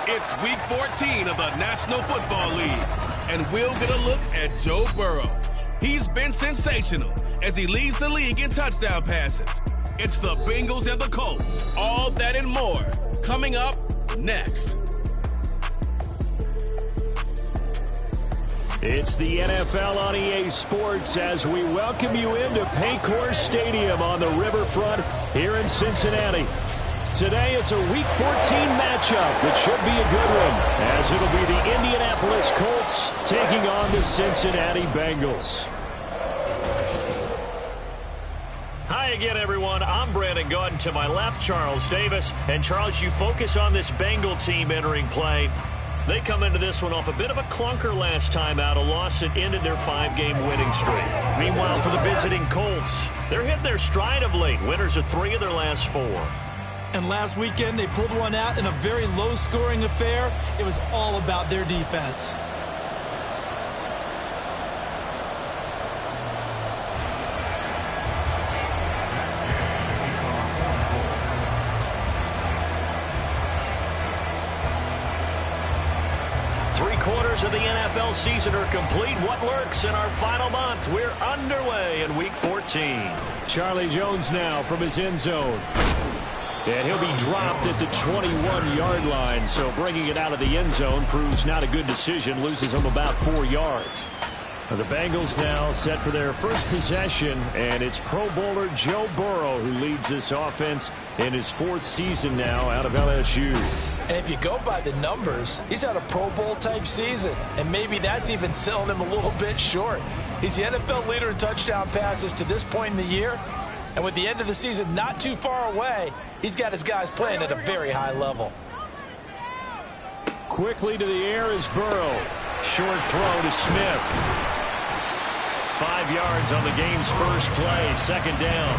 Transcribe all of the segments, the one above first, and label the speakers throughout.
Speaker 1: It's Week 14 of the National Football League, and we'll get a look at Joe Burrow. He's been sensational as he leads the league in touchdown passes. It's the Bengals and the Colts. All that and more coming up next.
Speaker 2: It's the NFL on EA Sports as we welcome you into Paycor Stadium on the riverfront here in Cincinnati. Today it's a Week 14 matchup that should be a good one, as it'll be the Indianapolis Colts taking on the Cincinnati Bengals. Hi again, everyone. I'm Brandon Gautin. To my left, Charles Davis. And Charles, you focus on this Bengal team entering play. They come into this one off a bit of a clunker last time out, a loss that ended their 5-game winning streak. Meanwhile, for the visiting Colts, they're hitting their stride of late. Winners of 3 of their last 4.
Speaker 3: And last weekend, they pulled one out in a very low-scoring affair. It was all about their defense.
Speaker 2: Three-quarters of the NFL season are complete. What lurks in our final month? We're underway in Week 14. Charlie Jones now from his end zone. And he'll be dropped at the 21-yard line, so bringing it out of the end zone proves not a good decision, loses him about 4 yards. The Bengals now set for their first possession, and it's Pro Bowler Joe Burrow who leads this offense in his 4th season now out of LSU.
Speaker 4: And if you go by the numbers, he's had a Pro Bowl-type season, and maybe that's even selling him a little bit short. He's the NFL leader in touchdown passes to this point in the year, and with the end of the season not too far away, he's got his guys playing at a very high level.
Speaker 2: Quickly to the air is Burrow. Short throw to Smith. 5 yards on the game's first play, 2nd down.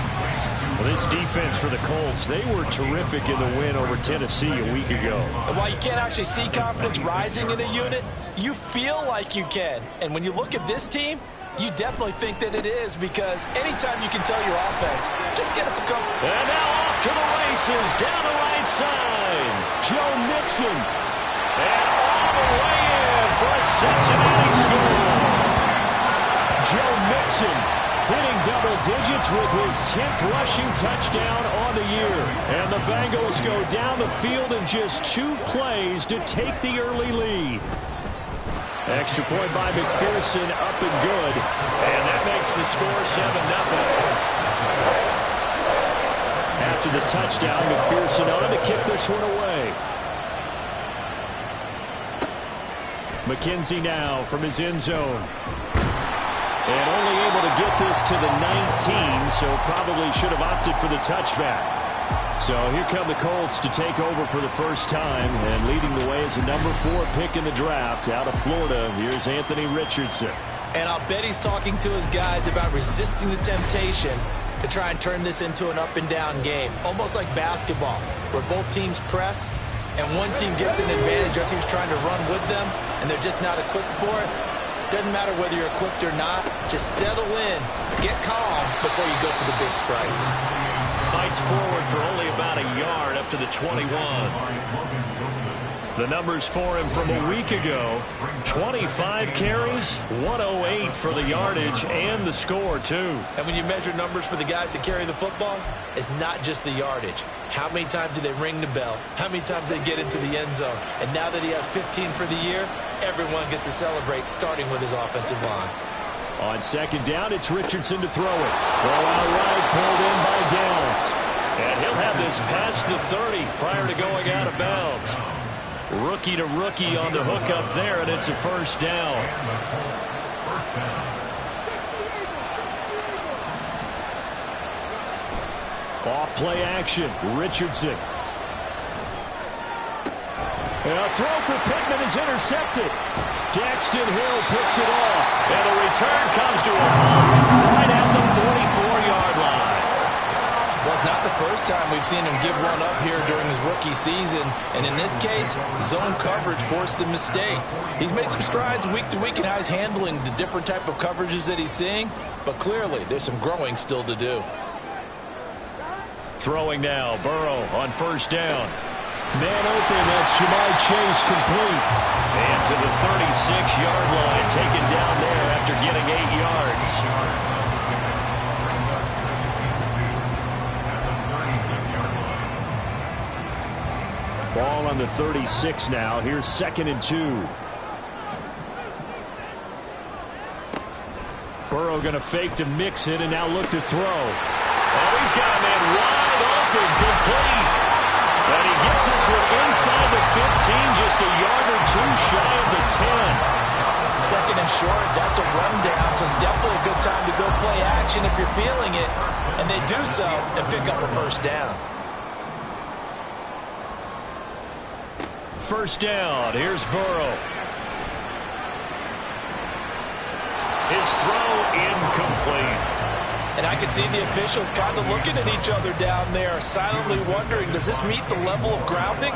Speaker 2: Well, this defense for the Colts, they were terrific in the win over Tennessee a week ago.
Speaker 4: And while you can't actually see confidence rising in a unit, you feel like you can. And when you look at this team, you definitely think that it is, because anytime you can tell your offense, just get us a couple.
Speaker 2: And now off to the races, down the right side. Joe Mixon. And all the way in for a Cincinnati score. Joe Mixon hitting double digits with his 10th rushing touchdown on the year. And the Bengals go down the field in just 2 plays to take the early lead. Extra point by McPherson, up and good. And that makes the score 7-0. After the touchdown, McPherson on to kick this one away. McKenzie now from his end zone. And only able to get this to the 19, so probably should have opted for the touchback. So here come the Colts to take over for the first time, and leading the way is a number 4 pick in the draft out of Florida. Here's Anthony Richardson.
Speaker 3: And I'll bet he's talking to his guys about resisting the temptation to try and turn this into an up-and-down game, almost like basketball, where both teams press, and one team gets an advantage, our team's trying to run with them, and they're just not equipped for it. Doesn't matter whether you're equipped or not. Just settle in, get calm before you go for the big strikes.
Speaker 2: Fights forward for only about a yard up to the 21. The numbers for him from a week ago: 25 carries, 108 for the yardage, and the score, too.
Speaker 3: And when you measure numbers for the guys that carry the football, it's not just the yardage. How many times do they ring the bell? How many times they get into the end zone? And now that he has 15 for the year, everyone gets to celebrate, starting with his offensive line.
Speaker 2: On 2nd down, it's Richardson to throw it. Throw out right, pulled in by Downs. And he'll have this past the 30 prior to going out of bounds. Rookie to rookie on the hook up there, and it's a first down. Off play action, Richardson. And a throw for Pittman is intercepted. Daxton Hill picks it off. And the return comes to a halt right at the 44-yard line.
Speaker 4: Well, it's not the first time we've seen him give one up here during his rookie season. And in this case, zone coverage forced the mistake. He's made some strides week to week in how he's handling the different type of coverages that he's seeing. But clearly, there's some growing still to do.
Speaker 2: Throwing now, Burrow on 1st down. Man open, that's Jamar Chase complete. And to the 36-yard line, taken down there after getting 8 yards. Ball on the 36 now. Here's 2nd and 2. Burrow going to fake to mix it and now look to throw. Oh, he's got a man wide open, complete. And he gets this one inside the 15, just a yard or two shy of the 10.
Speaker 3: 2nd and short, that's a rundown, so it's definitely a good time to go play action if you're feeling it. And they do so and pick up a first down.
Speaker 2: First down, here's Burrow. His throw incomplete.
Speaker 3: And I can see the officials kind of looking at each other down there, silently wondering, does this meet the level of grounding?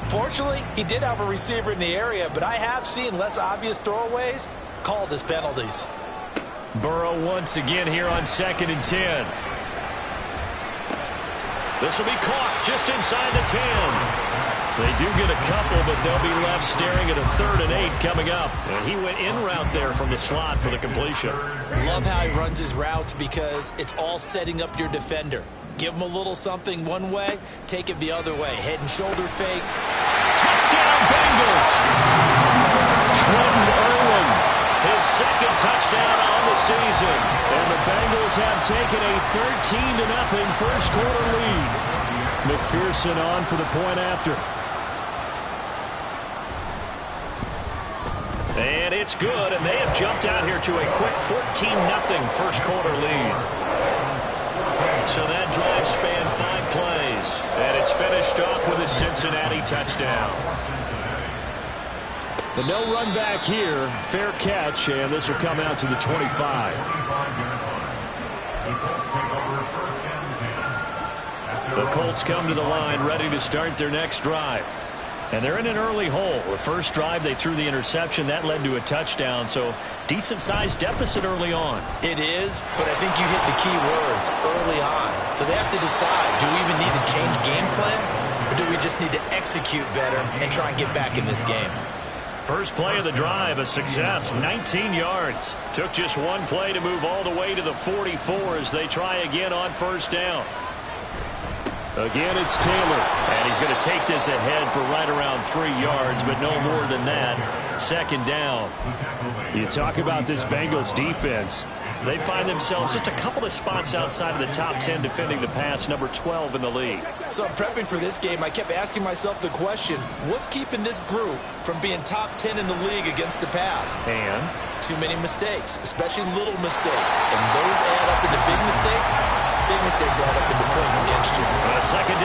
Speaker 3: Fortunately, he did have a receiver in the area, but I have seen less obvious throwaways called as penalties.
Speaker 2: Burrow once again here on 2nd and 10. This will be caught just inside the 10. They do get a couple, but they'll be left staring at a 3rd and 8 coming up. And he went in route there from the slot for the completion.
Speaker 3: Love how he runs his routes because it's all setting up your defender. Give him a little something one way, take it the other way. Head and shoulder fake.
Speaker 2: Touchdown, Bengals! Trenton Irwin, his 2nd touchdown on the season. And the Bengals have taken a 13-0 first-quarter lead. McPherson on for the point after. And it's good, and they have jumped out here to a quick 14-0 first-quarter lead. So that drive spanned 5 plays, and it's finished off with a Cincinnati touchdown. But no run back here. Fair catch, and this will come out to the 25. The Colts come to the line ready to start their next drive. And they're in an early hole. The first drive, they threw the interception. That led to a touchdown. So decent-sized deficit early on.
Speaker 3: It is, but I think you hit the key words early on. So they have to decide, do we even need to change game plan? Or do we just need to execute better and try and get back in this game?
Speaker 2: First play of the drive, a success, 19 yards. Took just one play to move all the way to the 44 as they try again on first down. Again, it's Taylor, and he's going to take this ahead for right around 3 yards, but no more than that. 2nd down. You talk about this Bengals defense. They find themselves just a couple of spots outside of the top 10 defending the pass, number 12 in the league.
Speaker 3: So I'm prepping for this game. I kept asking myself the question, what's keeping this group from being top 10 in the league against the pass?
Speaker 2: And?
Speaker 3: Too many mistakes, especially little mistakes. And those add up into big mistakes. Big mistakes add up into points against you.
Speaker 2: A second.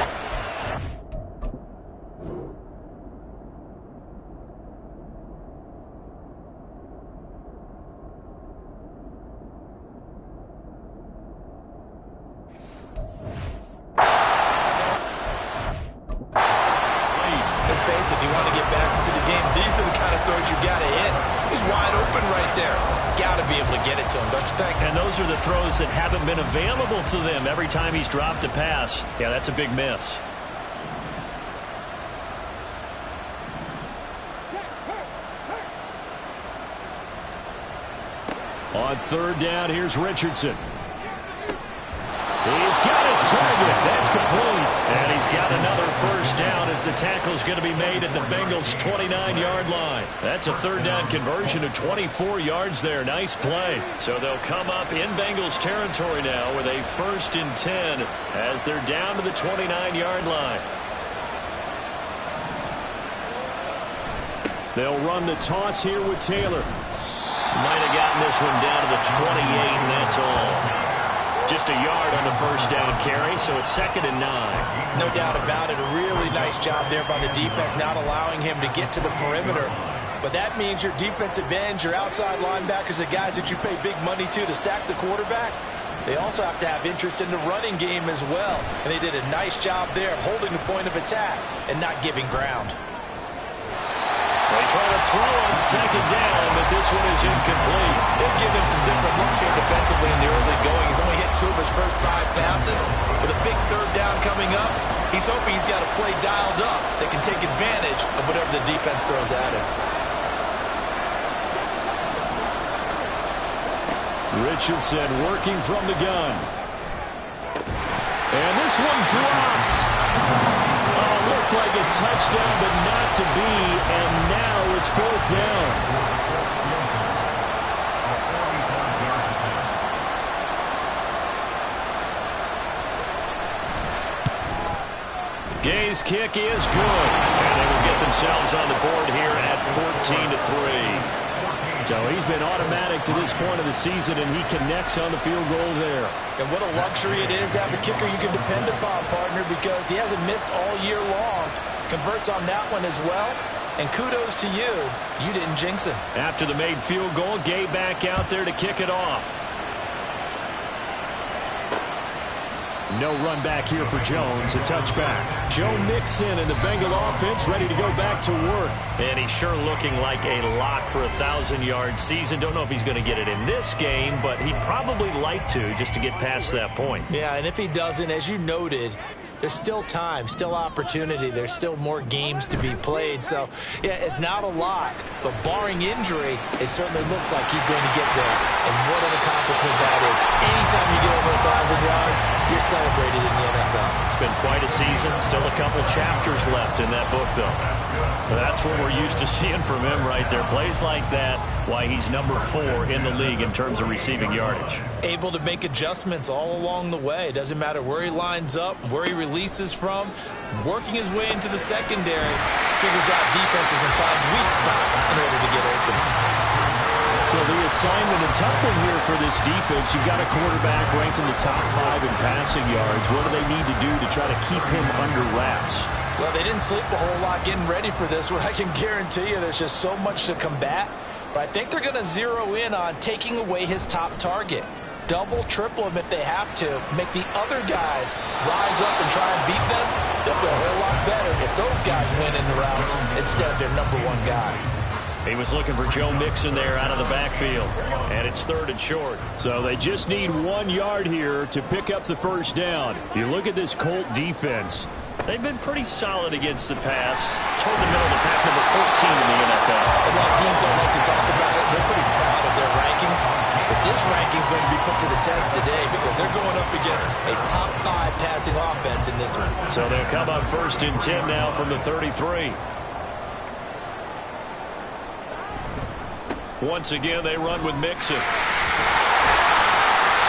Speaker 3: Let's face it, if you want to get back into the game, these are the kind of throws you got to hit. He's wide open right there. Got to be able to get it to him, don't you think?
Speaker 2: And those are the throws that haven't been available to them every time he's dropped a pass. Yeah, that's a big miss. On 3rd down, here's Richardson. He's got his target. That's complete. And he's got another first down as the tackle's going to be made at the Bengals' 29-yard line. That's a 3rd down conversion of 24 yards there. Nice play. So they'll come up in Bengals territory now with a 1st and 10 as they're down to the 29-yard line. They'll run the toss here with Taylor. Might have gotten this one down to the 28, and that's all. Just a yard on the first down carry, so it's 2nd and 9.
Speaker 3: No doubt about it. A really nice job there by the defense, not allowing him to get to the perimeter. But that means your defensive ends, your outside linebackers, the guys that you pay big money to sack the quarterback, they also have to have interest in the running game as well. And they did a nice job there of holding the point of attack and not giving ground.
Speaker 2: They try to throw on 2nd down, but this one is incomplete.
Speaker 3: They'll give him some different looks here defensively in the early going. He's only hit 2 of his first 5 passes. With a big 3rd down coming up, He's hoping he's got a play dialed up that can take advantage of whatever the defense throws at him.
Speaker 2: Richardson working from the gun. And this one dropped. Oh, looked like a touchdown, but not to be. And now it's 4th down. Gay's kick is good. And they will get themselves on the board here at 14-3. So he's been automatic to this point of the season, and he connects on the field goal there.
Speaker 3: And what a luxury it is to have a kicker you can depend upon, partner, because he hasn't missed all year long. Converts on that one as well. And kudos to you. You didn't jinx him.
Speaker 2: After the made field goal, Gay back out there to kick it off. No run back here for Jones, a touchback. Joe Mixon and the Bengal offense ready to go back to work. And he's sure looking like a lock for a 1,000-yard season. Don't know if he's going to get it in this game, but he'd probably like to just to get past that point.
Speaker 3: Yeah, and if he doesn't, as you noted, there's still time, still opportunity. There's still more games to be played. So, yeah, it's not a lock, but barring injury, it certainly looks like he's going to get there. And what an accomplishment that is. Anytime you get over 1,000 yards, you're celebrated in the NFL.
Speaker 2: It's been quite a season. Still a couple chapters left in that book, though. That's what we're used to seeing from him right there. Plays like that, why he's number 4 in the league in terms of receiving yardage.
Speaker 3: Able to make adjustments all along the way. Doesn't matter where he lines up, where he releases from, working his way into the secondary, figures out defenses and finds weak spots in order to get open.
Speaker 2: So the assignment, a tough one here for this defense. You've got a quarterback ranked in the top 5 in passing yards. What do they need to do to try to keep him under wraps?
Speaker 3: Well, they didn't sleep a whole lot getting ready for this one. I can guarantee you there's just so much to combat. But I think they're going to zero in on taking away his top target. Double, triple him if they have to. Make the other guys rise up and try and beat them. They'll feel a whole lot better if those guys win in the routes instead of their number 1 guy.
Speaker 2: He was looking for Joe Mixon there out of the backfield. And it's 3rd and short. So they just need 1 yard here to pick up the first down. You look at this Colt defense. They've been pretty solid against the pass. Toward the middle of the pack, number 14 in the NFL.
Speaker 3: And while teams don't like to talk about it, they're pretty proud of their rankings. But this ranking is going to be put to the test today because they're going up against a top 5 passing offense in this one.
Speaker 2: So they'll come up 1st and 10 now from the 33. Once again, they run with Mixon.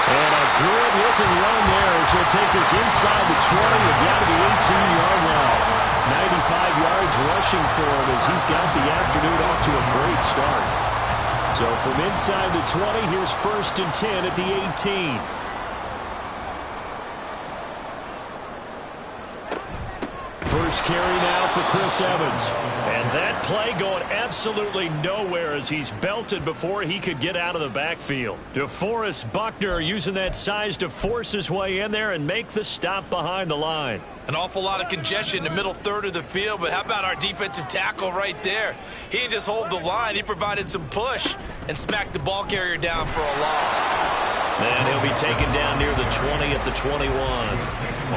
Speaker 2: And a good-looking run there as he'll take this inside the 20 and down to the 18-yard line. 95 yards rushing for him as he's got the afternoon off to a great start. So from inside the 20, here's 1st and 10 at the 18. First carry now for Chris Evans. And that play going absolutely nowhere as he's belted before he could get out of the backfield. DeForest Buckner using that size to force his way in there and make the stop behind the line.
Speaker 3: An awful lot of congestion in the middle third of the field, but how about our defensive tackle right there? He didn't just hold the line. He provided some push and smacked the ball carrier down for a loss.
Speaker 2: And he'll be taken down near the 20 at the 21.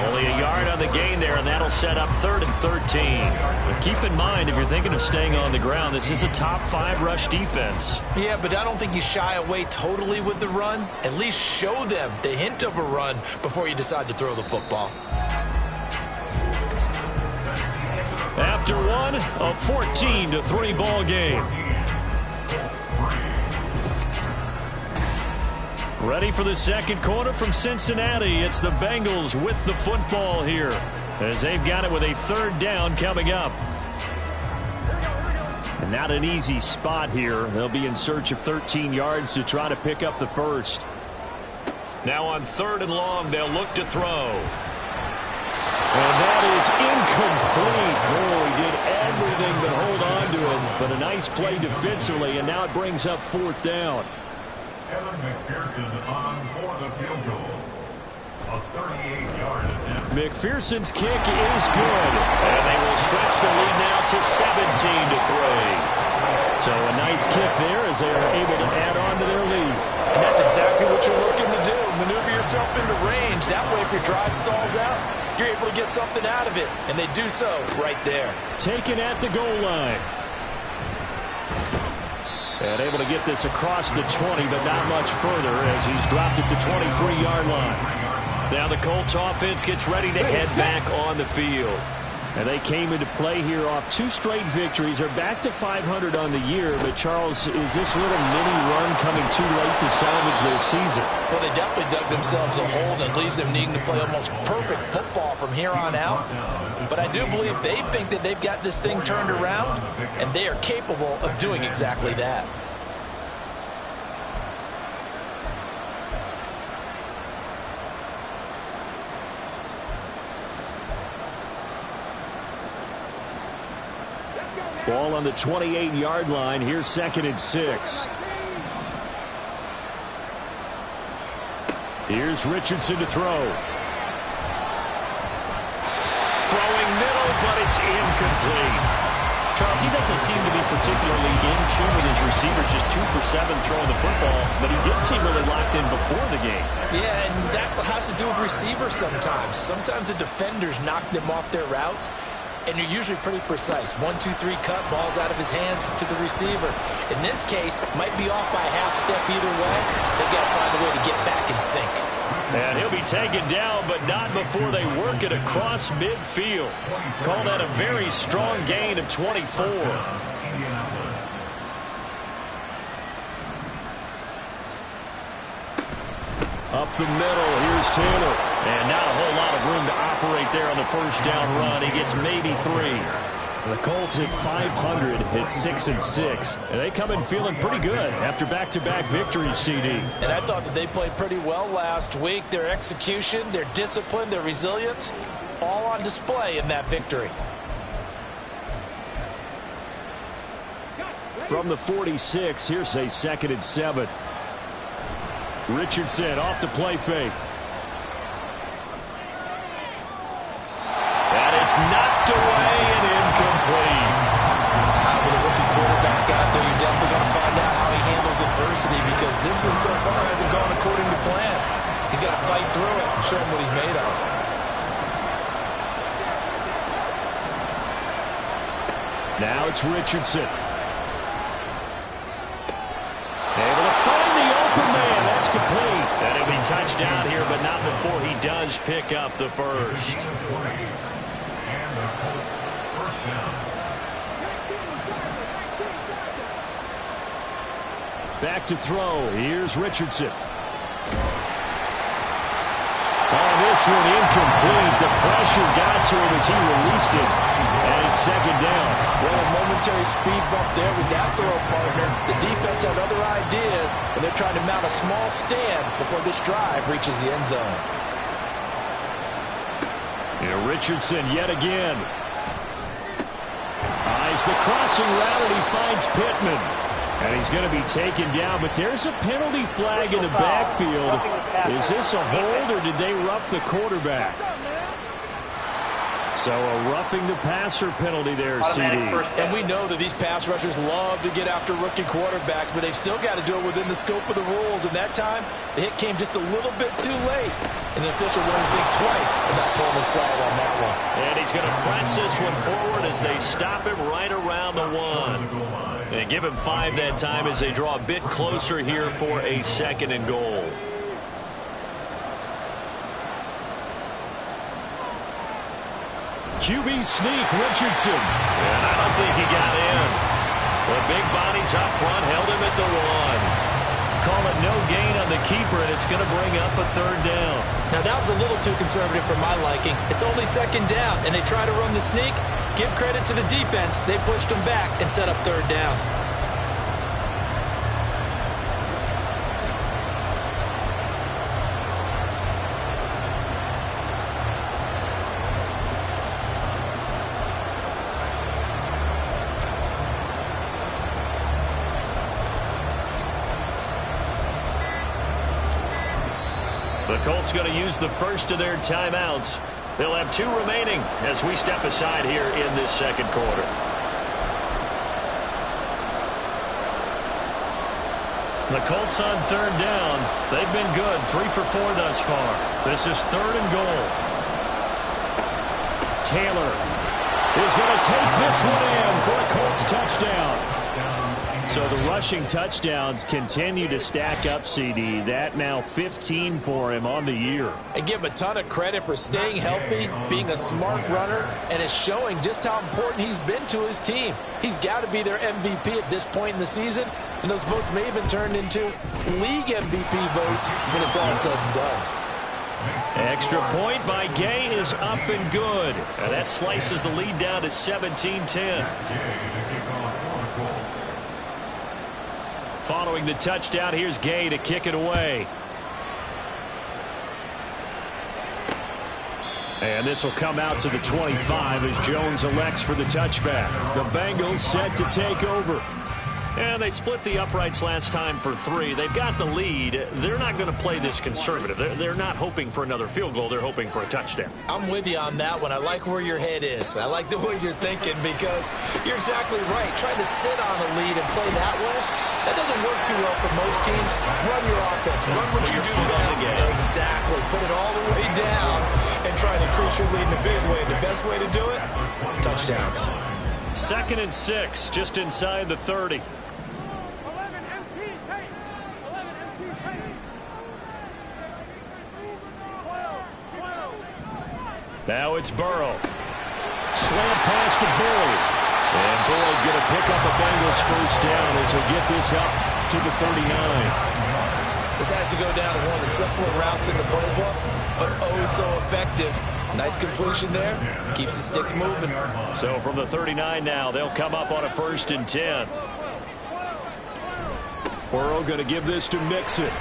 Speaker 2: Only a yard on the gain there, and that'll set up 3rd and 13. But keep in mind, if you're thinking of staying on the ground, this is a top 5 rush defense.
Speaker 3: Yeah, but I don't think you shy away totally with the run. At least show them the hint of a run before you decide to throw the football.
Speaker 2: After one, a 14-3 ball game. Ready for the second quarter from Cincinnati. It's the Bengals with the football here as they've got it with a 3rd down coming up. And not an easy spot here. They'll be in search of 13 yards to try to pick up the first. Now on 3rd and long, they'll look to throw. And that is incomplete. Oh, he did everything but hold on to him. But a nice play defensively, and now it brings up 4th down.
Speaker 5: McPherson on for the field goal. A 38-yard attempt.
Speaker 2: McPherson's kick is good. And they will stretch the lead now to 17-3. So a nice kick there as they are able to add on to their lead.
Speaker 3: And that's exactly what you're looking to do. Maneuver
Speaker 4: yourself into range. That way, if your drive stalls out, you're able to get something out of it. And they do so right there.
Speaker 2: Taken at the goal line. And able to get this across the 20, but not much further as he's dropped it to 23-yard line. Now the Colts offense gets ready to head back on the field. And they came into play here off 2 straight victories. They're back to 500 on the year. But, Charles, is this little mini run coming too late to salvage their season?
Speaker 4: Well, they definitely dug themselves a hole that leaves them needing to play almost perfect football from here on out. But I do believe they think that they've got this thing turned around, and they are capable of doing exactly that.
Speaker 2: Ball on the 28-yard line. Here's 2nd and 6. Here's Richardson to throw. Throwing middle, but it's incomplete.
Speaker 6: Charles, he doesn't seem to be particularly in tune with his receivers, just 2 for 7 throwing the football, but he did seem really locked in before the game.
Speaker 4: Yeah, and that has to do with receivers sometimes. Sometimes the defenders knock them off their routes, and you're usually pretty precise. 1, 2, 3 cut, balls out of his hands to the receiver. In this case, might be off by a half step either way. They've got to find a way to get back in sync.
Speaker 2: And he'll be taken down, but not before they work it across midfield. Call that a very strong gain of 24. Up the middle, here's Taylor. And not a whole lot of room to operate there on the first down run. He gets maybe 3. The Colts at 500 at 6 and 6. And they come in feeling pretty good after back-to-back victories, CD.
Speaker 4: And I thought that they played pretty well last week. Their execution, their discipline, their resilience, all on display in that victory.
Speaker 2: From the 46, here's a 2nd and 7. Richardson off the play fake. And it's knocked away and incomplete.
Speaker 4: With a rookie quarterback out there, you're definitely going to find out how he handles adversity, because this one so far hasn't gone according to plan. He's got to fight through it and show him what he's made of.
Speaker 2: Now it's Richardson. Able to find the open man. That's complete. And he'll be touched down here, but not before he does pick up the first. Back to throw. Here's Richardson. On this one, incomplete. The pressure got to him as he released it. And it's 2nd down.
Speaker 4: Well, a momentary speed bump there with that throw, partner. The defense had other ideas, and they're trying to mount a small stand before this drive reaches the end zone.
Speaker 2: Yeah, Richardson yet again. Eyes the crossing route, and he finds Pittman. And he's going to be taken down, but there's a penalty flag in the backfield. Is this a hold, or did they rough the quarterback? So a roughing the passer penalty there, CD.
Speaker 4: And we know that these pass rushers love to get after rookie quarterbacks, but they've still got to do it within the scope of the rules. And that time, the hit came just a little bit too late. And the official won't think twice about pulling his flag on that one.
Speaker 2: And he's going to press this one forward as they stop him right around the 1. They give him 5 that time as they draw a bit closer here for a 2nd and goal. QB sneak, Richardson. And I don't think he got in. The big bodies up front held him at the 1. Call it no gain on the keeper, and it's going to bring up a 3rd down.
Speaker 4: Now, that was a little too conservative for my liking. It's only 2nd down, and they try to run the sneak. Give credit to the defense. They pushed them back and set up 3rd down.
Speaker 2: The Colts going to use the first of their timeouts. They'll have 2 remaining as we step aside here in this 2nd quarter.
Speaker 6: The Colts on third down. They've been good. 3 for 4 thus far. This is 3rd and goal. Taylor is going to take this one in for a Colts touchdown. So the rushing touchdowns continue to stack up, CD. That now 15 for him on the year.
Speaker 3: And give him a ton of credit for staying healthy, being a smart runner, and it's showing just how important he's been to his team. He's got to be their MVP at this point in the season, and those votes may even turn into league MVP votes when it's all said and done.
Speaker 6: Extra point by Gay is up and good. And that slices the lead down to 17-10. Following the touchdown, here's Gay to kick it away. And this will come out to the 25 as Jones elects for the touchback. The Bengals set to take over. And they split the uprights last time for 3. They've got the lead. They're not going to play this conservative. They're not hoping for another field goal. They're hoping for a touchdown.
Speaker 3: I'm with you on that one. I like where your head is. I like the way you're thinking because you're exactly right. Trying to sit on a lead and play that way, that doesn't work too well for most teams. Run your offense. Run what you do best. Exactly. Put it all the way down and try to increase your lead in a big way. The best way to do it, touchdowns.
Speaker 6: 2nd and 6, just inside the 30. Now it's Burrow. Slant pass to Boyd. And Boyd going to pick up a Bengals first down as he'll get this up to the 39.
Speaker 3: This has to go down as one of the simpler routes in the playbook, but oh so effective. Nice completion there. Keeps the sticks moving.
Speaker 6: So from the 39 now, they'll come up on a 1st and 10. Burrow going to give this to Mixon.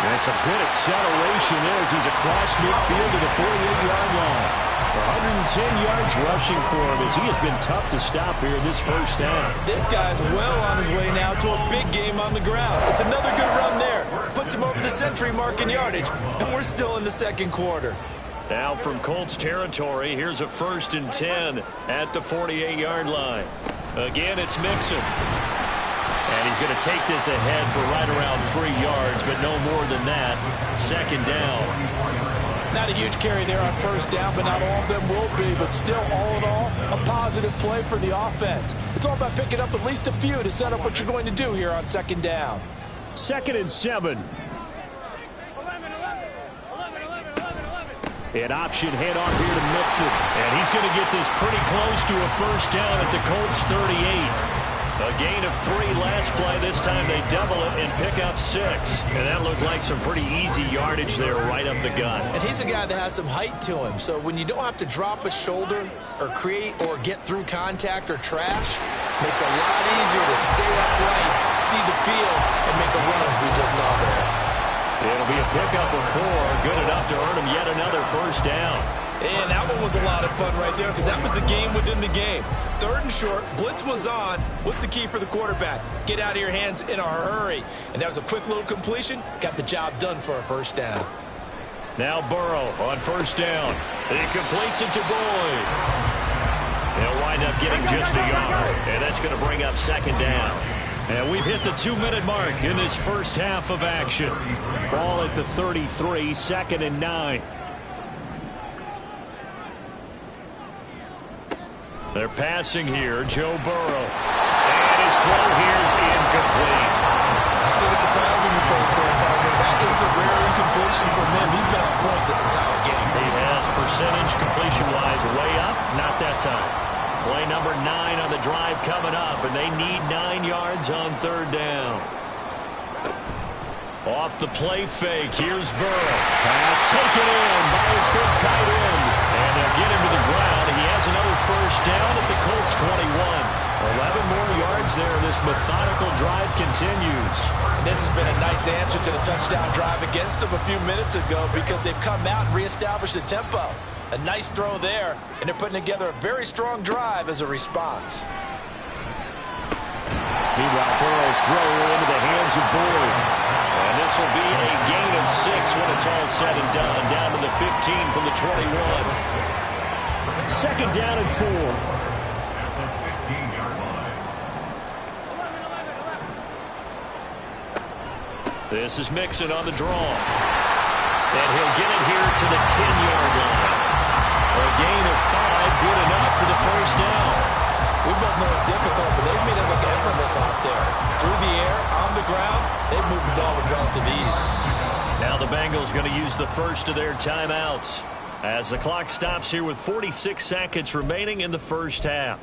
Speaker 6: And some good acceleration there as he's across midfield to the 48-yard line. 110 yards rushing for him as he has been tough to stop here in this first half.
Speaker 3: This guy's well on his way now to a big game on the ground. It's another good run there. Puts him over the century mark in yardage, and we're still in the 2nd quarter.
Speaker 6: Now from Colts territory, here's a 1st and 10 at the 48-yard line. Again, it's Mixon. And he's going to take this ahead for right around 3 yards, but no more than that. 2nd down.
Speaker 3: Not a huge carry there on 1st down, but not all of them will be. But still, all in all, a positive play for the offense. It's all about picking up at least a few to set up what you're going to do here on 2nd down.
Speaker 6: 2nd and 7. An option handoff here to Mixon. And he's going to get this pretty close to a first down at the Colts 38. A gain of 3 last play. This time they double it and pick up 6. And that looked like some pretty easy yardage there right up the gut.
Speaker 3: And he's a guy that has some height to him. So when you don't have to drop a shoulder or create or get through contact or trash, makes it a lot easier to stay upright, see the field, and make a run as we just saw there.
Speaker 6: It'll be a pickup of 4. Good enough to earn him yet another first down.
Speaker 3: And that one was a lot of fun right there because that was the game within the game. 3rd and short, blitz was on. What's the key for the quarterback? Get out of your hands in a hurry. And that was a quick little completion. Got the job done for a first down.
Speaker 6: Now Burrow on 1st down. He completes it to Boyd. He'll wind up getting just a yard. And that's going to bring up 2nd down. And we've hit the 2-minute mark in this first half of action. Ball at the 33, 2nd and 9. They're passing here, Joe Burrow. And his throw here is incomplete.
Speaker 3: I see the surprise in your face there, partner. That is a rare incompletion from him. He's been on point this entire game.
Speaker 6: He has percentage completion-wise way up. Not that time. Play number 9 on the drive coming up, and they need 9 yards on 3rd down. Off the play fake, here's Burrow. Pass taken in by his big tight end. And they'll get him to the ground. He has another first down at the Colts 21. 11 more yards there. This methodical drive continues.
Speaker 3: This has been a nice answer to the touchdown drive against them a few minutes ago because they've come out and reestablished the tempo. A nice throw there, and they're putting together a very strong drive as a response.
Speaker 6: Meanwhile, Burrow's throw into the hands of Boyd. And this will be a gain of 6 when it's all said and done. Down to the 15 from the 21. 2nd down and 4. This is Mixon on the draw. And he'll get it here to the 10-yard line. A gain of 5, good enough for the first down.
Speaker 3: We both know it's difficult, but they've made it look effortless out there. Through the air, on the ground, they've moved the ball with relative ease.
Speaker 6: Now the Bengals going to use the first of their timeouts as the clock stops here with 46 seconds remaining in the first half.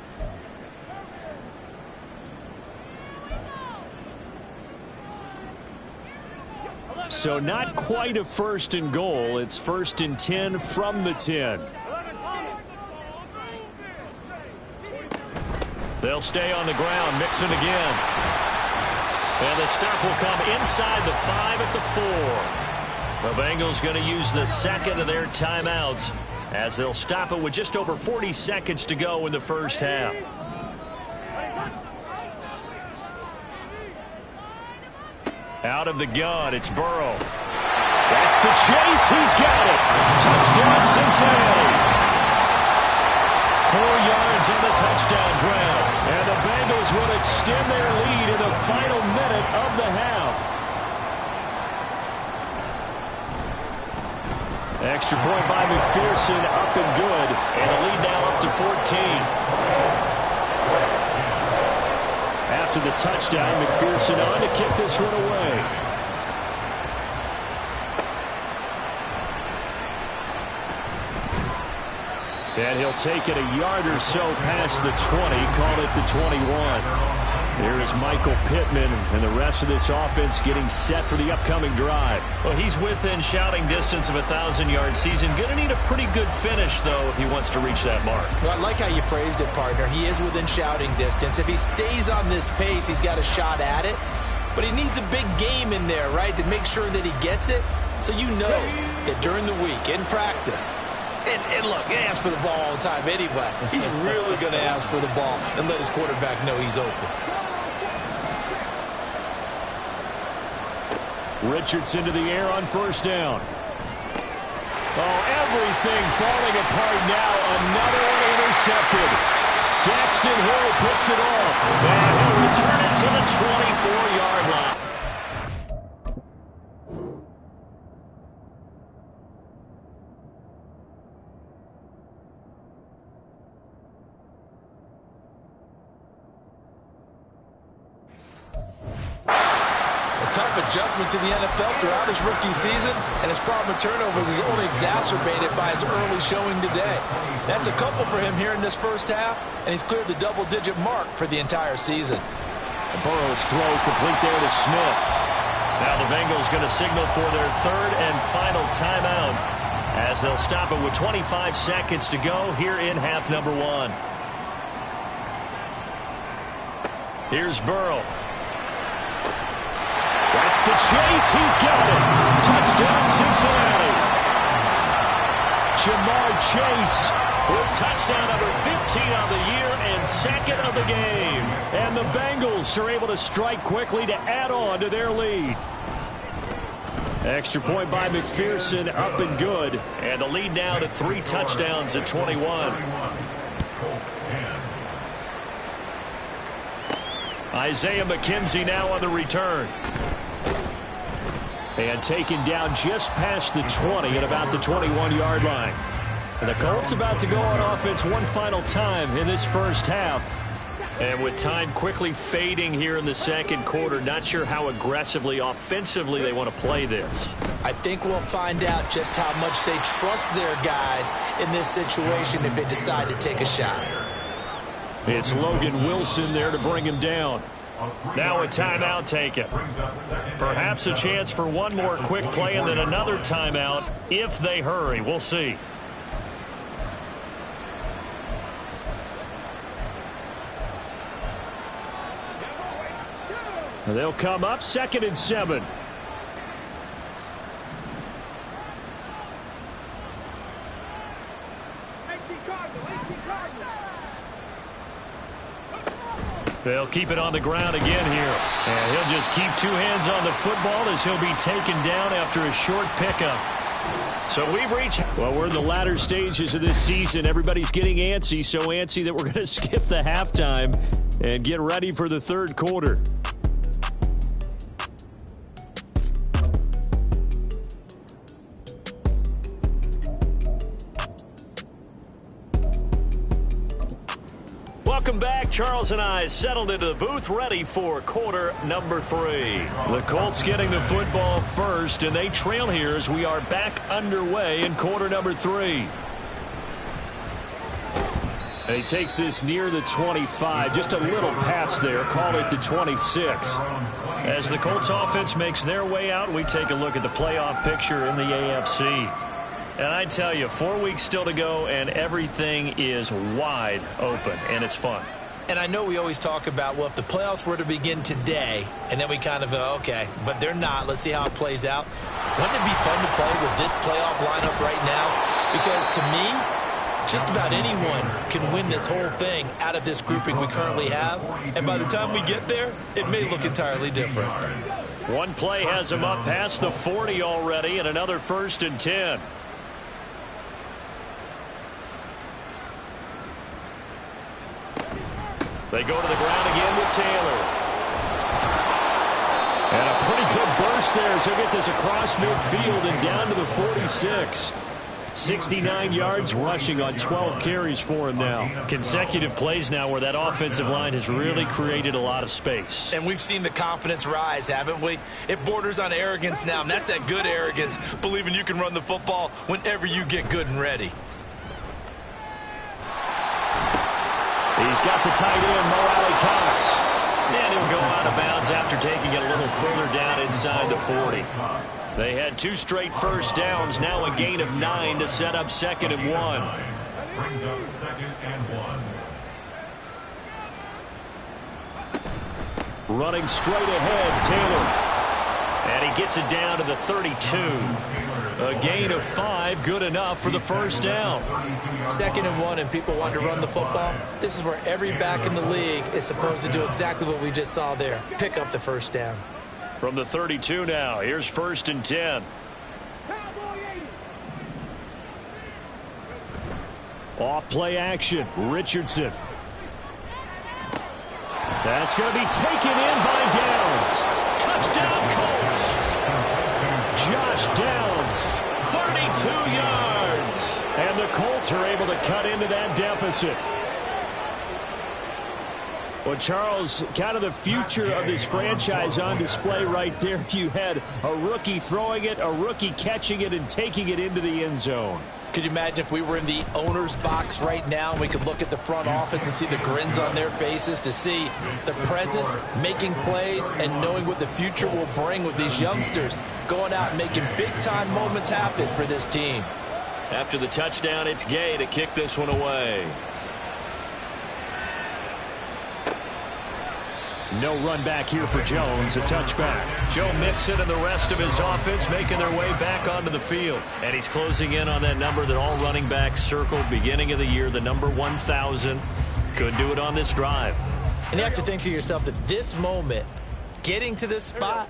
Speaker 6: So not quite a first and goal. It's first and 10 from the 10. They'll stay on the ground. Mixon again. And the stop will come inside the 5 at the 4. The Bengals going to use the second of their timeouts as they'll stop it with just over 40 seconds to go in the first half. Out of the gun, it's Burrow. That's to Chase. He's got it. Touchdown, Cincinnati. 4 yards on the touchdown ground. And the Bengals will extend their lead in the final minute of the half. Extra point by McPherson, up and good. And the lead now up to 14. After the touchdown, McPherson on to kick this one away. And he'll take it a yard or so past the 20, call it the 21. Here is Michael Pittman and the rest of this offense getting set for the upcoming drive.
Speaker 3: Well, he's within shouting distance of a 1,000-yard season. Going to need a pretty good finish, though, if he wants to reach that mark. Well, I like how you phrased it, partner. He is within shouting distance. If he stays on this pace, he's got a shot at it. But he needs a big game in there, right, to make sure that he gets it. So you know that during the week, in practice, and look, he asks for the ball all the time anyway. He's really going to ask for the ball and let his quarterback know he's open.
Speaker 6: Richardson to the air on first down. Oh, everything falling apart now. Another one intercepted. Daxton Hill puts it off. And he'll return it to the 24-yard line.
Speaker 4: Tough adjustment to the NFL throughout his rookie season, and his problem with turnovers is only exacerbated by his early showing today. That's a couple for him here in this first half, and he's cleared the double-digit mark for the entire season.
Speaker 6: Burrow's throw complete there to Smith. Now the Bengals going to signal for their third and final timeout as they'll stop it with 25 seconds to go here in half number 1. Here's Burrow. That's to Chase. He's got it. Touchdown, Cincinnati. Jamar Chase with touchdown number 15 on the year and second of the game. And the Bengals are able to strike quickly to add on to their lead. Extra point by McPherson, up and good. And the lead now to 3 touchdowns at 21. Isaiah McKenzie now on the return. And taken down just past the 20 at about the 21-yard line. And the Colts about to go on offense one final time in this first half. And with time quickly fading here in the second quarter, not sure how aggressively, offensively they want to play this.
Speaker 3: I think we'll find out just how much they trust their guys in this situation if they decide to take a shot.
Speaker 6: It's Logan Wilson there to bring him down. Now a timeout taken. Perhaps a chance for one more quick play and then another timeout if they hurry. We'll see. They'll come up 2nd and 7. They'll keep it on the ground again here. And he'll just keep 2 hands on the football as he'll be taken down after a short pickup. So we've reached... Well, we're in the latter stages of this season. Everybody's getting antsy, so antsy that we're going to skip the halftime and get ready for the third quarter. Welcome back. Charles and I settled into the booth, ready for quarter number 3. The Colts getting the football first, and they trail here as we are back underway in quarter number 3. And he takes this near the 25, just a little pass there, call it the 26. As the Colts offense makes their way out, we take a look at the playoff picture in the AFC. And I tell you, 4 weeks still to go, and everything is wide open, and it's fun.
Speaker 3: And I know we always talk about, well, if the playoffs were to begin today, and then we kind of go, okay, but they're not. Let's see how it plays out. Wouldn't it be fun to play with this playoff lineup right now? Because to me, just about anyone can win this whole thing out of this grouping we currently have. And by the time we get there, it may look entirely different.
Speaker 6: One play has him up past the 40 already, and another 1st and 10. They go to the ground again with Taylor. And a pretty good burst there as he'll get this across midfield and down to the 46. 69 yards rushing on 12 carries for him now. Consecutive plays now where that offensive line has really created a lot of space.
Speaker 3: And we've seen the confidence rise, haven't we? It borders on arrogance now, and that's that good arrogance, believing you can run the football whenever you get good and ready.
Speaker 6: He's got the tight end, Mo Alley-Cox. And he'll go out of bounds after taking it a little further down inside the 40. They had 2 straight first downs, now a gain of 9 to set up 2nd and 1.
Speaker 5: Brings up 2nd and 1.
Speaker 6: Running straight ahead, Taylor. And he gets it down to the 32. A gain of 5, good enough for the first down.
Speaker 3: 2nd and 1, and people want to run the football. This is where every back in the league is supposed to do exactly what we just saw there. Pick up the first down.
Speaker 6: From the 32 now, here's 1st and 10. Off play action, Richardson. That's going to be taken in by Downs. Touchdown Colts. Josh Downs, 32 yards. And the Colts are able to cut into that deficit. Well, Charles, kind of the future of this franchise on display right there. You had a rookie throwing it, a rookie catching it, and taking it into the end zone.
Speaker 3: Could you imagine if we were in the owner's box right now and we could look at the front office and see the grins on their faces, to see the present making plays and knowing what the future will bring with these youngsters going out and making big-time moments happen for this team.
Speaker 6: After the touchdown, it's Gay to kick this one away. No run back here for Jones, a touchback. Joe Mixon and the rest of his offense making their way back onto the field. And he's closing in on that number that all running backs circled beginning of the year, the number 1,000. Could do it on this drive.
Speaker 3: And you have to think to yourself that this moment, getting to this spot,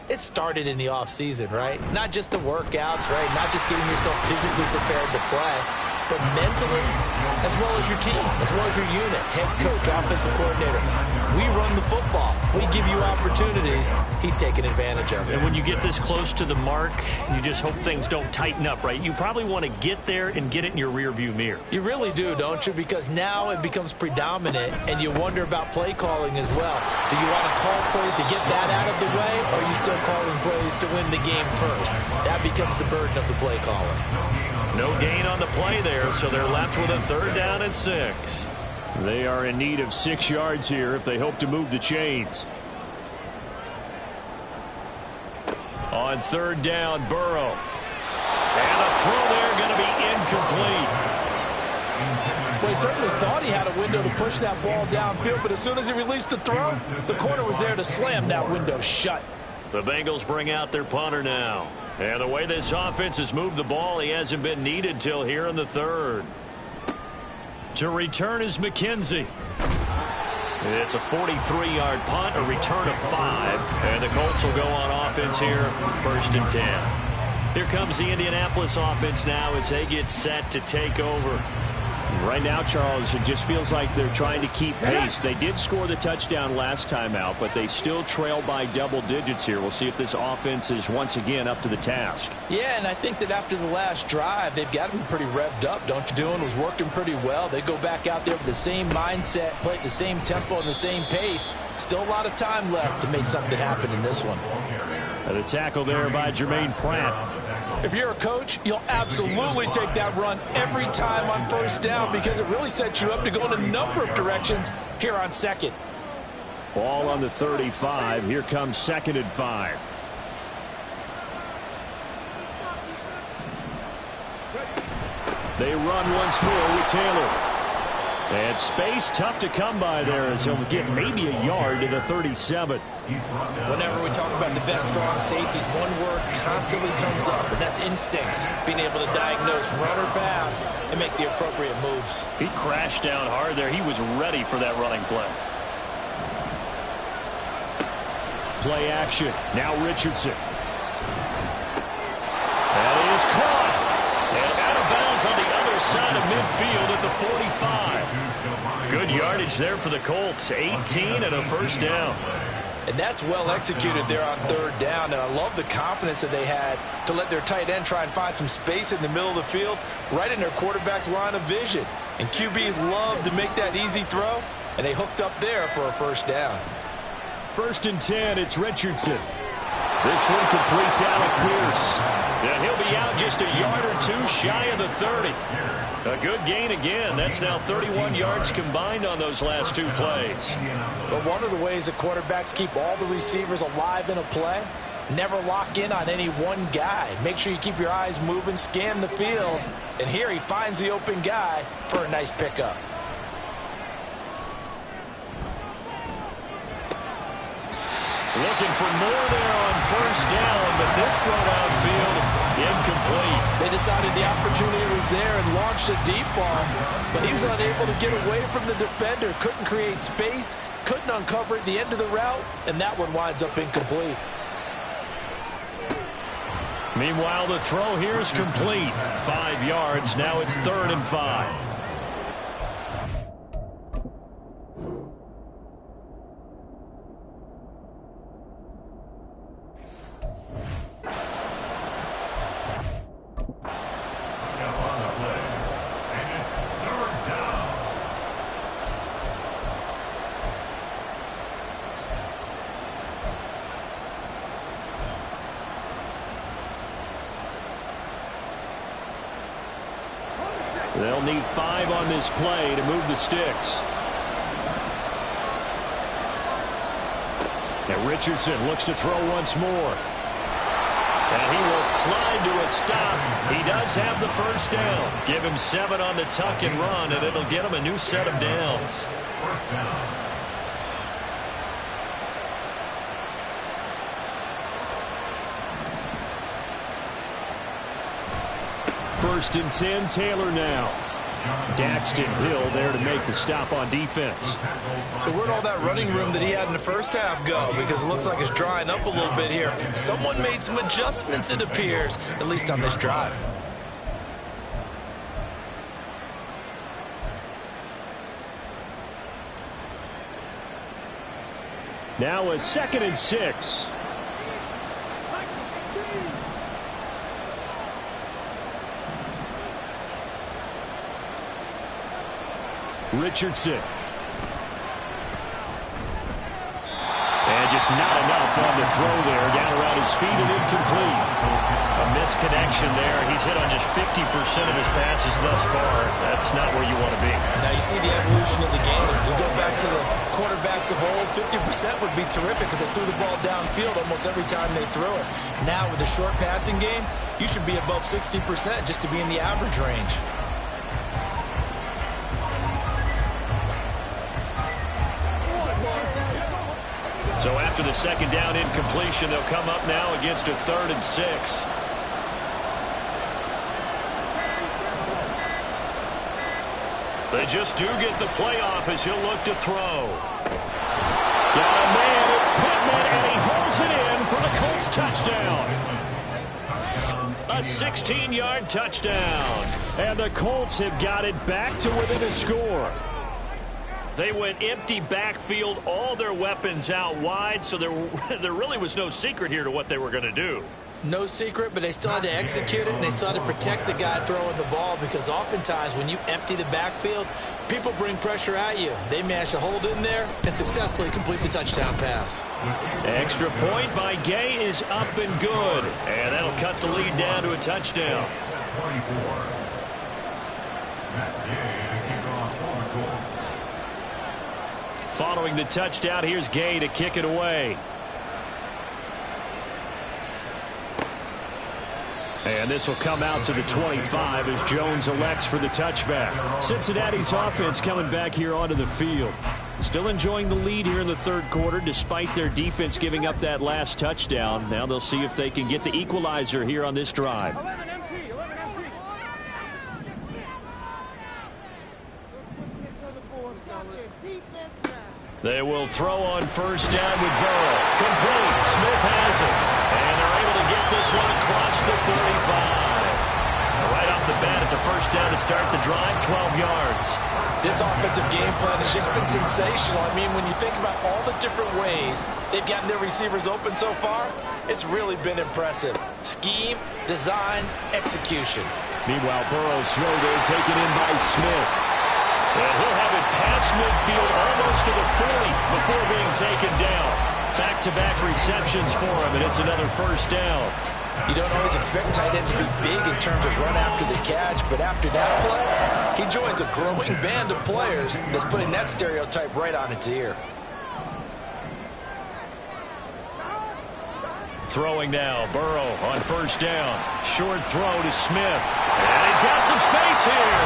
Speaker 3: it started in the offseason, right? Not just the workouts, right? Not just getting yourself physically prepared to play, but mentally, as well as your team, as well as your unit, head coach, offensive coordinator. We run the football. We give you opportunities. He's taking advantage of it.
Speaker 6: And when you get this close to the mark, you just hope things don't tighten up, right? You probably want to get there and get it in your rearview mirror.
Speaker 3: You really do, don't you? Because now it becomes predominant, and you wonder about play calling as well. Do you want to call plays to get that out of the way, or are you still calling plays to win the game first? That becomes the burden of the play caller.
Speaker 6: No gain on the play there, so they're left with a 3rd down and 6. They are in need of 6 yards here if they hope to move the chains. On 3rd down, Burrow. And a throw there going to be incomplete.
Speaker 4: Well, he certainly thought he had a window to push that ball downfield, but as soon as he released the throw, the corner was there to slam that window shut.
Speaker 6: The Bengals bring out their punter now. And the way this offense has moved the ball, he hasn't been needed till here in the 3rd. To return is McKenzie. It's a 43-yard punt, a return of 5. And the Colts will go on offense here, 1st and 10. Here comes the Indianapolis offense now as they get set to take over. Right now, Charles, it just feels like they're trying to keep pace. They did score the touchdown last time out, but they still trail by double digits here. We'll see if this offense is once again up to the task.
Speaker 4: Yeah, and I think that after the last drive, they've got to be pretty revved up. Don't you? Doing was working pretty well. They go back out there with the same mindset, play at the same tempo and the same pace. Still a lot of time left to make something happen in this one.
Speaker 6: The tackle there by Jermaine Pratt.
Speaker 4: If you're a coach, you'll absolutely take that run every time on first down because it really sets you up to go in a number of directions here on second.
Speaker 6: Ball on the 35. Here comes 2nd and 5. They run once more with Taylor. And space tough to come by there as he'll get maybe a yard to the 37.
Speaker 3: Whenever we talk about the best strong safeties, one word constantly comes up, and that's instincts. Being able to diagnose run or pass and make the appropriate moves.
Speaker 6: He crashed down hard there. He was ready for that running play. Play action. Now Richardson. That is caught. And out of bounds on the other side of midfield at the 45. Good yardage there for the Colts. 18 and a first down.
Speaker 4: And that's well executed there on 3rd down. And I love the confidence that they had to let their tight end try and find some space in the middle of the field, right in their quarterback's line of vision. And QBs love to make that easy throw, and they hooked up there for a first down.
Speaker 6: 1st and 10, it's Richardson. This one completes Alec Pierce. And he'll be out just a yard or two shy of the 30. A good gain again. That's now 31 yards combined on those last 2 plays.
Speaker 4: But one of the ways that quarterbacks keep all the receivers alive in a play, never lock in on any one guy. Make sure you keep your eyes moving, scan the field. And here he finds the open guy for a nice pickup.
Speaker 6: Looking for more there on 1st down, but this throw downfield, incomplete.
Speaker 4: They decided the opportunity was there and launched a deep ball, but he was unable to get away from the defender, couldn't create space, couldn't uncover at the end of the route, and that one winds up incomplete.
Speaker 6: Meanwhile, the throw here is complete. 5 yards. Now it's 3rd and 5. They'll need 5 on this play to move the sticks. And Richardson looks to throw once more. And he will slide to a stop. He does have the first down. Give him 7 on the tuck and run, and it'll get him a new set of downs.
Speaker 5: First down.
Speaker 6: 1st and 10, Taylor now. Daxton Hill there to make the stop on defense.
Speaker 3: So where'd all that running room that he had in the first half go? Because it looks like it's drying up a little bit here. Someone made some adjustments, it appears, at least on this drive.
Speaker 6: Now a 2nd and 6. Richardson. And just not enough on the throw there. Down around his feet and incomplete. A misconnection there. He's hit on just 50% of his passes thus far. That's not where you want to be.
Speaker 3: Now you see the evolution of the game. We go back to the quarterbacks of old. 50% would be terrific because they threw the ball downfield almost every time they threw it. Now with the short passing game, you should be above 60% just to be in the average range.
Speaker 6: So after the 2nd down incompletion, they'll come up now against a 3rd and 6. They just do get the playoff as he'll look to throw. Got a man, it's Pittman, and he holds it in for the Colts touchdown. A A 16-yard touchdown. And the Colts have got it back to within a score. They went empty backfield, all their weapons out wide, so there really was no secret here to what they were going to do.
Speaker 3: No secret, but they still had to execute it, and they still had to protect the guy throwing the ball, because oftentimes when you empty the backfield, people bring pressure at you. They managed to hold in there and successfully complete the touchdown pass.
Speaker 6: Extra point by Gay is up and good, and that'll cut the lead down to a touchdown.
Speaker 5: 24. Matt Gay to kick off for the Colts.
Speaker 6: Following the touchdown, here's Gay to kick it away. And this will come out to the 25 as Jones elects for the touchback. Cincinnati's offense coming back here onto the field. Still enjoying the lead here in the third quarter despite their defense giving up that last touchdown. Now they'll see if they can get the equalizer here on this drive. They will throw on first down with Burrow. Complete. Smith has it. And they're able to get this one across the 35. Right off the bat, it's a first down to start the drive, 12 yards.
Speaker 3: This offensive game plan has just been sensational. I mean, when you think about all the different ways they've gotten their receivers open so far, it's really been impressive. Scheme, design, execution.
Speaker 6: Meanwhile, Burrow's throw there taken in by Smith. And he'll have it past midfield almost to the 40 before being taken down. Back-to-back receptions for him, and it's another first down.
Speaker 3: You don't always expect tight ends to be big in terms of run after the catch, but after that play, he joins a growing band of players that's putting that stereotype right on its ear.
Speaker 6: Throwing now, Burrow on first down. Short throw to Smith. And he's got some space here.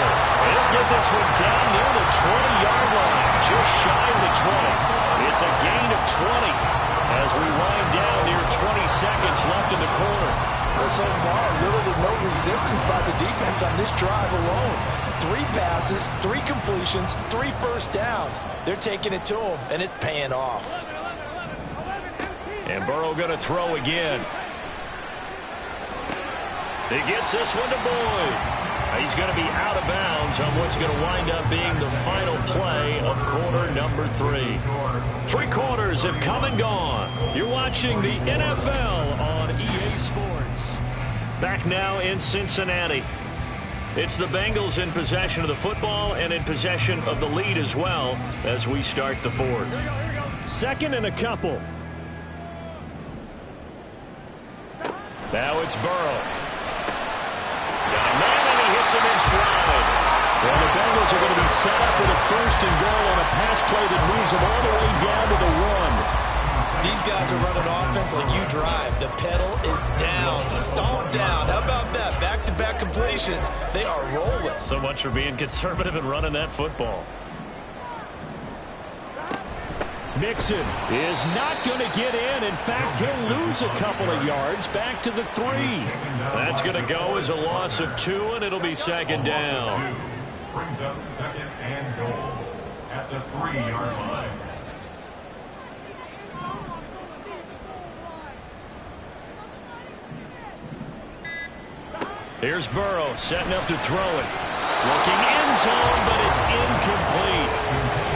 Speaker 6: He'll get this one down near the 20-yard line, just shy of the 20. It's a gain of 20 as we wind down near 20 seconds left in the quarter.
Speaker 3: Well, so far, little to no resistance by the defense on this drive alone. 3 passes, 3 completions, 3 first downs. They're taking it to him, and it's paying off.
Speaker 6: And Burrow going to throw again. He gets this one to Boyd. He's going to be out of bounds on what's going to wind up being the final play of quarter number 3. 3 quarters have come and gone. You're watching the NFL on EA Sports. Back now in Cincinnati. It's the Bengals in possession of the football and in possession of the lead as well as we start the 4th. Second and a couple. Now it's Burrow. Got a man, and he hits him in stride. Well, the Bengals are going to be set up with a first and goal on a pass play that moves them all the way down to the 1.
Speaker 3: These guys are running offense like you drive. The pedal is down, stomp down. How about that? Back-to-back completions. They are rolling.
Speaker 6: So much for being conservative and running that football. Mixon is not going to get in. In fact, he'll lose a couple of yards back to the 3. That's going to go as a loss of 2, and it'll be second down.
Speaker 5: Brings up second and goal at the 3-yard line.
Speaker 6: Here's Burrow setting up to throw it. Looking end zone, but it's incomplete.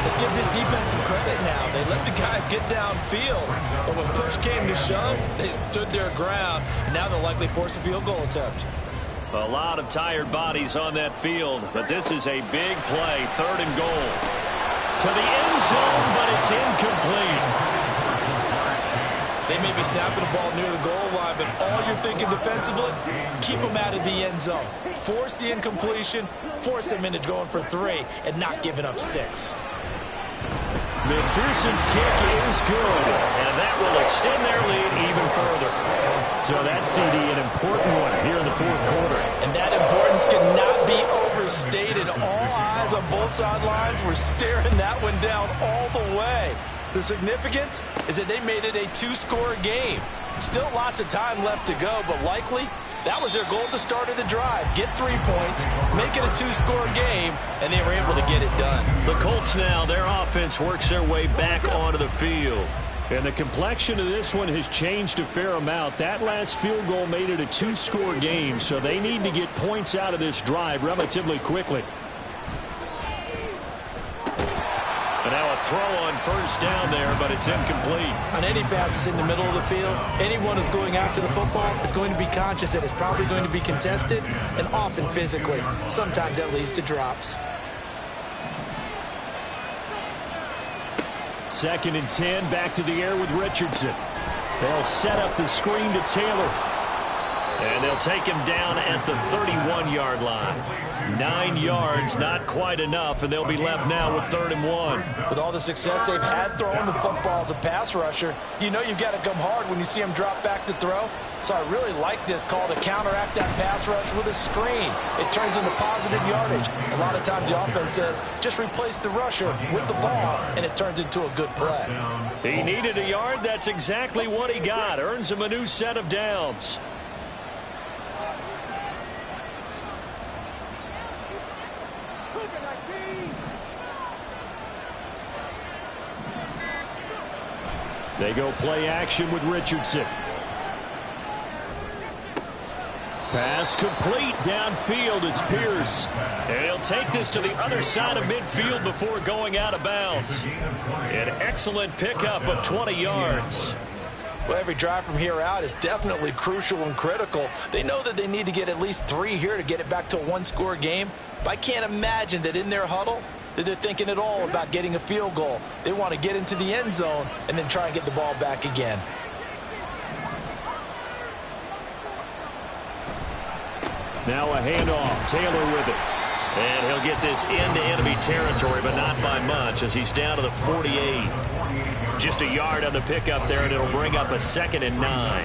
Speaker 3: Let's give this defense some credit now. They let the guys get downfield, but when push came to shove, they stood their ground, and now they'll likely force a field goal attempt.
Speaker 6: A lot of tired bodies on that field, but this is a big play, 3rd and goal. To the end zone, but it's incomplete. They may be snapping the ball near the goal line, but all you're thinking defensively, keep them out of the end zone. Force the incompletion, force them into going for 3, and not giving up 6. McPherson's kick is good, and that will extend their lead even further. So that CD, an important one here in the 4th quarter.
Speaker 3: And that importance cannot be overstated. All eyes on both sidelines were staring that one down all the way. The significance is that they made it a 2-score game. Still lots of time left to go, but likely that was their goal at the start of the drive. Get 3 points, make it a 2-score game, and they were able to get it done.
Speaker 6: The Colts now, their offense works their way back onto the field. And the complexion of this one has changed a fair amount. That last field goal made it a two-score game, so they need to get points out of this drive relatively quickly. And now a throw on first down there, but it's incomplete.
Speaker 3: On any passes in the middle of the field, anyone who's going after the football is going to be conscious that it's probably going to be contested, and often physically. Sometimes that leads to drops.
Speaker 6: 2nd and 10, back to the air with Richardson. They'll set up the screen to Taylor. And they'll take him down at the 31-yard line. 9 yards, not quite enough, and they'll be left now with 3rd and 1.
Speaker 4: With all the success they've had throwing the football as a pass rusher, you know you've got to come hard when you see him drop back to throw. So I really like this call to counteract that pass rush with a screen. It turns into positive yardage. A lot of times the offense says, just replace the rusher with the ball, and it turns into a good play.
Speaker 6: He needed a yard. That's exactly what he got. Earns him a new set of downs. They go play action with Richardson. Pass complete downfield. It's Pierce. And he'll take this to the other side of midfield before going out of bounds. An excellent pickup of 20 yards.
Speaker 4: Well, every drive from here out is definitely crucial and critical. They know that they need to get at least 3 here to get it back to a one-score game. But I can't imagine that in their huddle that they're thinking at all about getting a field goal. They want to get into the end zone and then try and get the ball back again.
Speaker 6: Now a handoff. Taylor with it. And he'll get this into enemy territory, but not by much as he's down to the 48. Just a yard on the pickup there, and it'll bring up a 2nd and 9.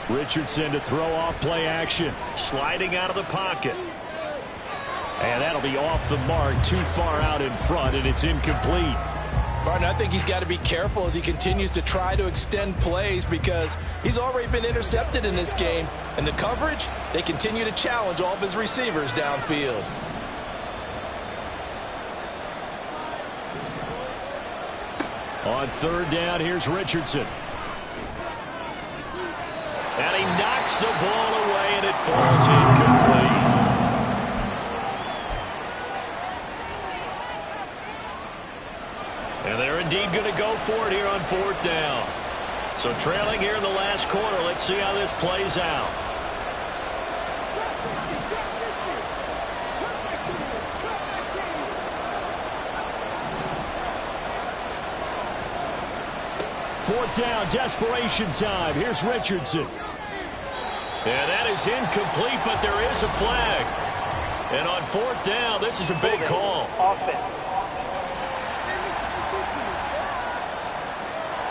Speaker 6: Richardson to throw off play action. Sliding out of the pocket. And that'll be off the mark, too far out in front, and it's incomplete.
Speaker 4: Martin, I think he's got to be careful as he continues to try to extend plays because he's already been intercepted in this game. And the coverage, they continue to challenge all of his receivers downfield.
Speaker 6: On 3rd down, here's Richardson. And he knocks the ball away, and it falls incomplete. And they're indeed going to go for it here on 4th down. So trailing here in the last quarter, let's see how this plays out. Fourth down, desperation time. Here's Richardson. And that is incomplete, but there is a flag. And on 4th down, this is a big call.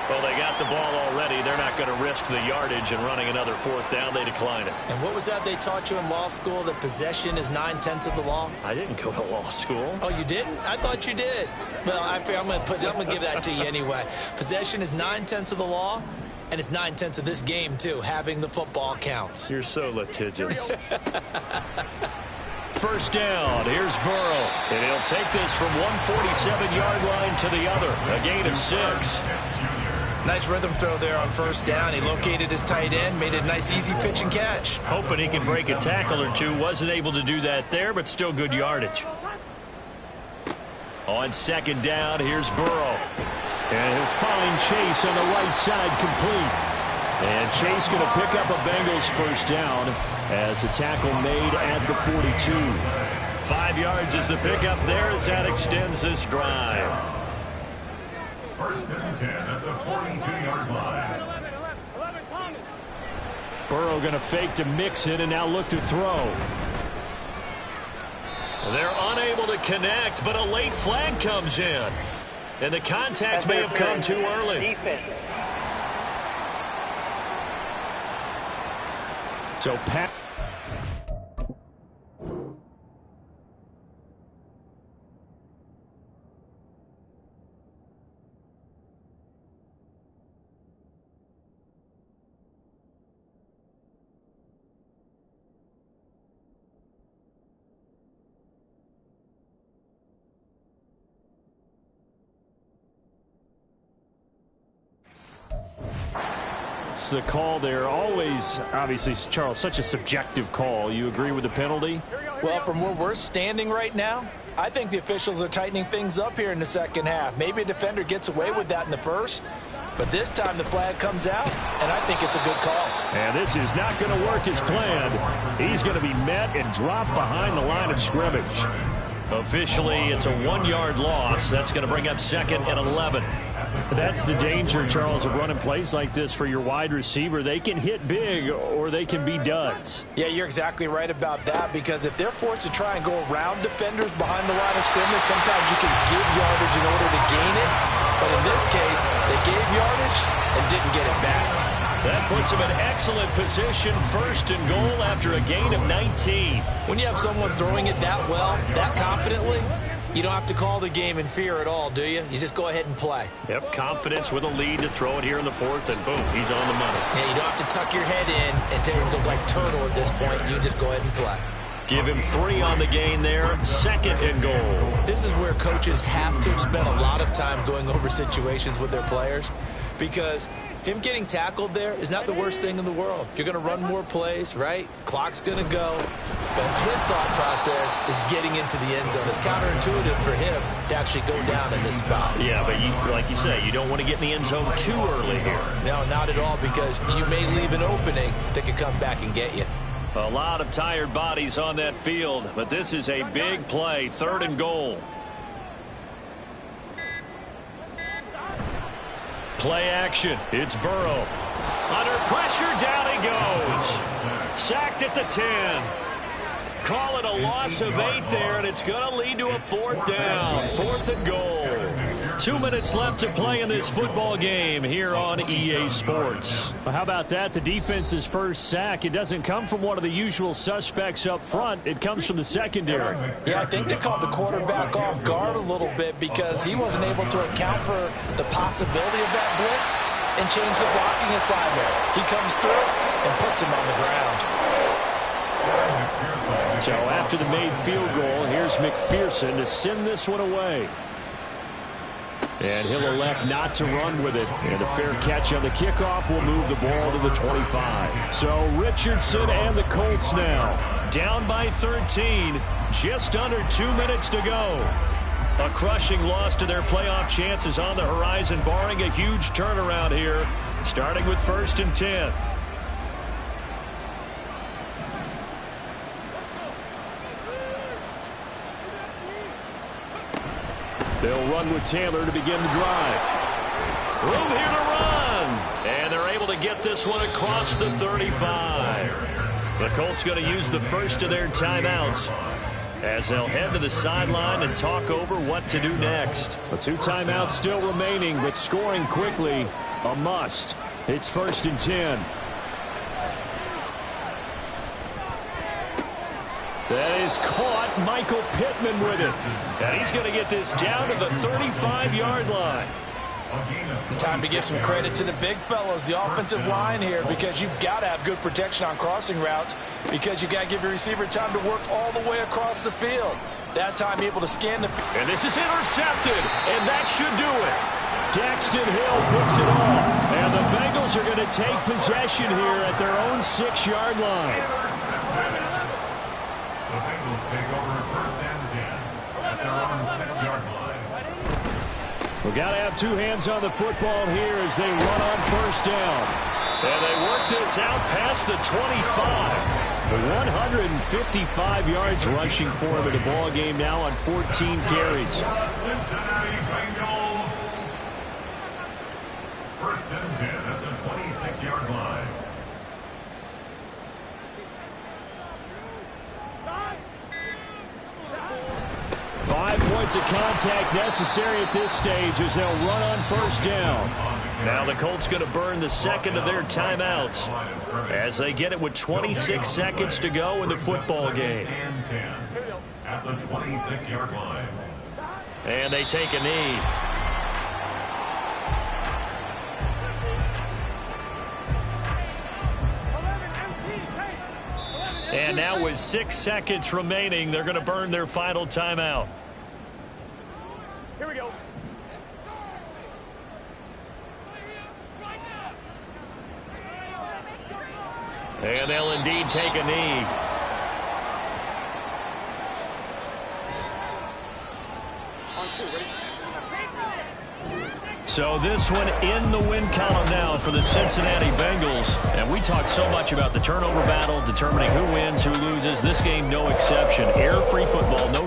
Speaker 6: Well, they got the ball already. They're not going to risk the yardage and running another 4th down. They decline it.
Speaker 3: And what was that they taught you in law school, that possession is 9/10 of the law?
Speaker 6: I didn't go to law school.
Speaker 3: Oh, you didn't? I thought you did. Well, I'm going to give that to you anyway. Possession is 9/10 of the law, and it's 9/10 of this game, too. Having the football counts.
Speaker 6: You're so litigious. First down, here's Burrow. And he'll take this from 147-yard line to the other. A gain of 6.
Speaker 3: Nice rhythm throw there on 1st down. He located his tight end, made it a nice, easy pitch and catch.
Speaker 6: Hoping he can break a tackle or two. Wasn't able to do that there, but still good yardage. On 2nd down, here's Burrow. And he'll find Chase on the right side, complete. And Chase going to pick up a Bengals 1st down as a tackle made at the 42. 5 yards is the pickup there as that extends this drive.
Speaker 5: 1st and 10 at the 42-yard line.
Speaker 6: Burrow going to fake to Mixon and now look to throw. They're unable to connect, but a late flag comes in. And the contact may have come too early. So Pat. What's the call there? Always, obviously, Charles, such a subjective call. You agree with the penalty?
Speaker 4: Well, from where we're standing right now, I think the officials are tightening things up here in the second half. Maybe a defender gets away with that in the first, but this time the flag comes out, and I think it's a good call.
Speaker 6: And this is not going to work as planned. He's going to be met and dropped behind the line of scrimmage. Officially, it's a 1-yard loss. That's going to bring up 2nd and 11. That's the danger, Charles, of running plays like this for your wide receiver. They can hit big or they can be duds.
Speaker 4: Yeah, you're exactly right about that, because if they're forced to try and go around defenders behind the line of scrimmage, sometimes you can give yardage in order to gain it. But in this case, they gave yardage and didn't get it back.
Speaker 6: That puts him in excellent position, 1st and goal after a gain of 19.
Speaker 3: When you have someone throwing it that well, that confidently, you don't have to call the game in fear at all, do you? You just go ahead and play.
Speaker 6: Yep, confidence with a lead to throw it here in the 4th, and boom, he's on the money.
Speaker 3: Yeah, you don't have to tuck your head in and take him to like turtle at this point. You just go ahead and play.
Speaker 6: Give him 3 on the gain there, 2nd and goal.
Speaker 3: This is where coaches have to have spent a lot of time going over situations with their players, because him getting tackled there is not the worst thing in the world. You're going to run more plays, right? Clock's going to go. But his thought process is getting into the end zone. It's counterintuitive for him to actually go down in this spot.
Speaker 6: Yeah, but like you say, you don't want to get in the end zone too early here.
Speaker 3: No, not at all, because you may leave an opening that could come back and get you.
Speaker 6: A lot of tired bodies on that field, but this is a big play, 3rd and goal. Play action. It's Burrow. Under pressure, down he goes. Sacked at the 10. Call it a loss of 8 there, and it's going to lead to a 4th down. 4th and goal. 2 minutes left to play in this football game here on EA Sports. Well, how about that? The defense's first sack. It doesn't come from one of the usual suspects up front. It comes from the secondary.
Speaker 4: Yeah, I think they caught the quarterback off guard a little bit because he wasn't able to account for the possibility of that blitz and change the blocking assignments. He comes through and puts him on the ground.
Speaker 6: So after the made field goal, here's McPherson to send this one away. And he'll elect not to run with it. And a fair catch on the kickoff will move the ball to the 25. So Richardson and the Colts now down by 13. Just under 2 minutes to go. A crushing loss to their playoff chances on the horizon, barring a huge turnaround here, starting with 1st and 10. They'll run with Taylor to begin the drive. Room here to run. And they're able to get this one across the 35. The Colts going to use the first of their timeouts as they'll head to the sideline and talk over what to do next. The 2 timeouts still remaining, but scoring quickly, a must. It's 1st and 10. That is caught. Michael Pittman with it. And he's going to get this down to the 35-yard line.
Speaker 4: Time to give some credit to the big fellows, the offensive line here, because you've got to have good protection on crossing routes, because you've got to give your receiver time to work all the way across the field. That time able to scan the...
Speaker 6: And this is intercepted, and that should do it. Daxton Hill picks it off, and the Bengals are going to take possession here at their own 6-yard line.
Speaker 5: The Bengals take over 1st and 10 at their own 6-yard line.
Speaker 6: We've got to have 2 hands on the football here as they run on 1st down. And they work this out past the 25. 155 yards rushing for him in the ball game now on 14 carries.
Speaker 5: Cincinnati Bengals. 1st and 10 at the 26-yard line.
Speaker 6: Five points of contact necessary at this stage as they'll run on 1st down. Now the Colts going to burn the 2nd of their timeouts as they get it with 26 seconds to go in the football game.
Speaker 5: At the 26-yard line.
Speaker 6: And they take a knee. And now with 6 seconds remaining, they're going to burn their final timeout.
Speaker 7: Here we go.
Speaker 6: And they'll indeed take a knee. So this one in the win column now for the Cincinnati Bengals. And we talk so much about the turnover battle, determining who wins, who loses. This game, no exception. Error-free football, no